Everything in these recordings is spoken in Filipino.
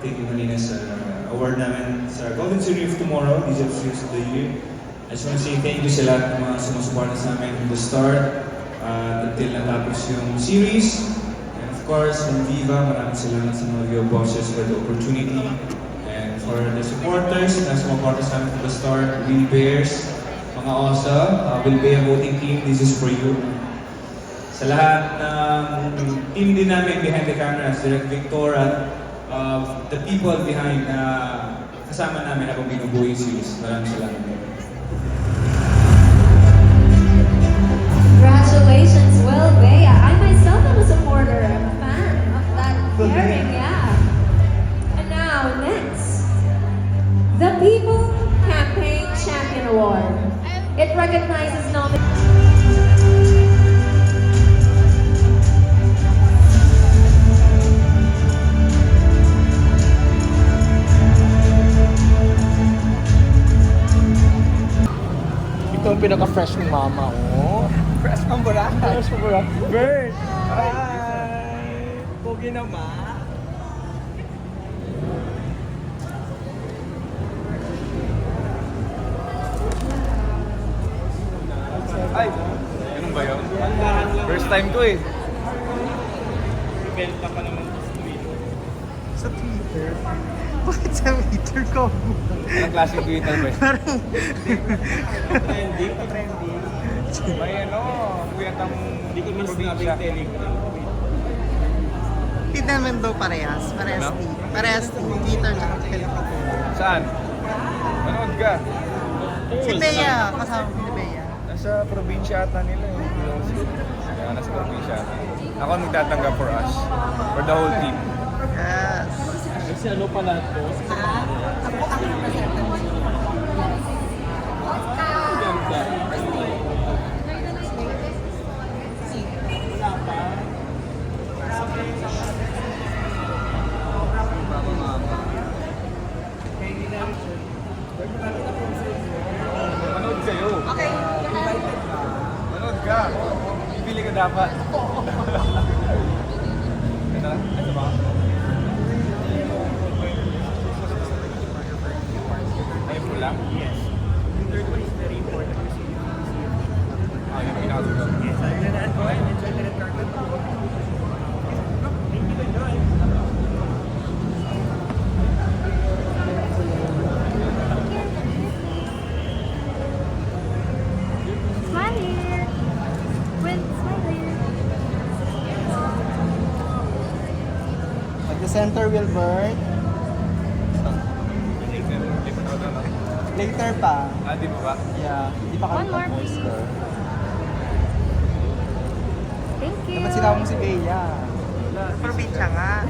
thank you kanina sa award namin sa Golden Series of Tomorrow, Diesel Series of the Year. I just want to say thank you sa lahat ng mga sumusuporta sa amin from the start until natapos yung series. And of course, from Viva, maraming salamat sa mga Viva bosses for the opportunity. And for the supporters na sumuporta sa amin from the start, Will Bears, mga OSA, Will Bear Voting Team, this is for you. Sa lahat ng team din namin behind the cameras, Direct Victor at the people behind na kasama namin habang binubuo yung series. Maraming salamat. Congratulations, Will Bea. I myself am a supporter. I'm a fan of that pairing, yeah. And now, next, the People Campaign Champion Award. It recognizes nominees. Ito ang pinaka-fresh ng mama ko. Fresh pang Boracay. Fresh ng Boracay. Bird! Hi! Pogi naman. Ay, ganun ba yun? First time ko eh. Ibenta pa naman sa Twitter. Sa Twitter? Bakit sa Twitter ko? Anong klaseng Twitter ba yun? Trending? May ano, kuyatang Hindi ko man sinabing Telegram. Hindi naman daw parehas. Parehas Ano? Parehas Twitter tsaka Telegram. Saan? Manood ka. Si Bea, kasama ko si Bea. Nasa probinsya ata nila eh. Kaya nasa probinsya ata. Ako nagtatanggap for us. For the whole team. Yes. Kasi ano pala ito? Ganda. Manood kayo. Okay. Manood ka. Pipili ka dapat. Ito lang? Ito ba? Ay, pula? Yes. The third one is very important to see. Ah, yung pinakadulo. Yes, I'm gonna go ahead and enjoy the red carpet. Thank you, enjoy. Smile here. With smile here. At the center, Wilbert. Later pa. Ah, di ba ba? Yeah. Hindi pa kami One more, tapos. please. Thank you. Dapat sila mong si Bea. Probinsya nga.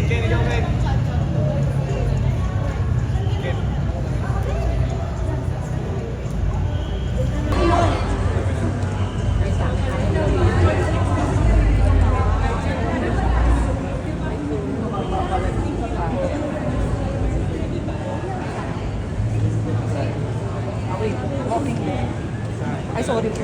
Ken, ikaw, Ken. Ken. Ay, sorry po.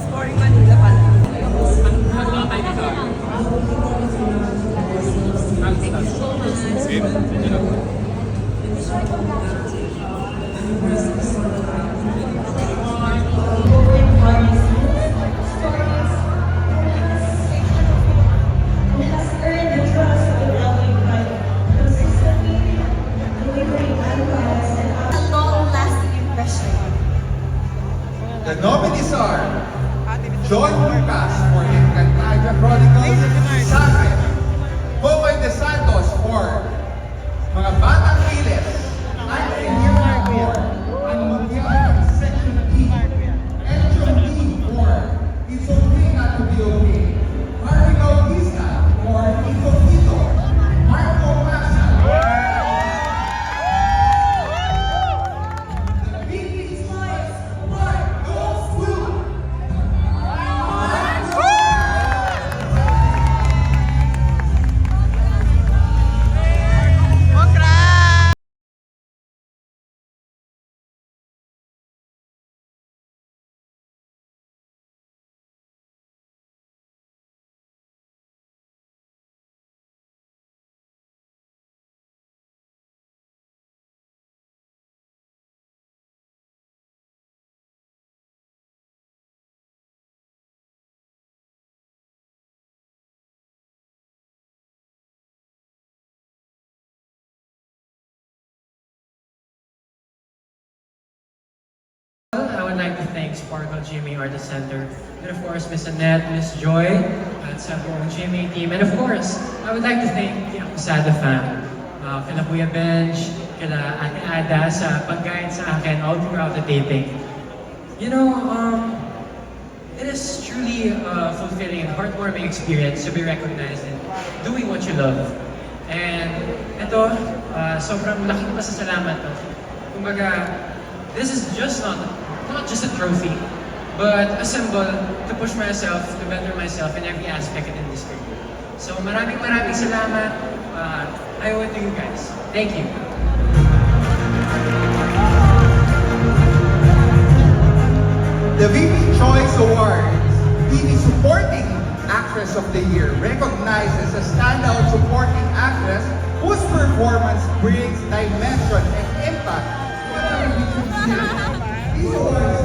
Scoring Manila pala. The nominees are John Lucas for Encantadia Chronicles, Saget, Boboy De Santos for Mga Batang Giles, Andre Guerra for Ang Mundial Section E, Encho D for It's Okay Not to Be Okay, Harry Bautista for Ito Ito, Marco Masa, the Big Boys, Mark Goes Blue. I would like to thank Sparkle Jimmy Artist Center, and of course Miss Annette, Miss Joy, at sa buong Jimmy team. And of course, I would like to thank the Acusada fam, kila Kuya Benj, kila Ate Ada sa pag-guide sa akin all throughout the taping. You know, it is truly a fulfilling and heartwarming experience to be recognized in doing what you love. And ito, sobrang laking pasasalamat to. Kumbaga, this is just not just a trophy, but a symbol to push myself, to better myself in every aspect of industry. So maraming salamat. I owe it to you guys. Thank you. The VP Choice Awards TV Supporting Actress of the Year recognizes a standout supporting actress whose performance brings dimension and impact. These awards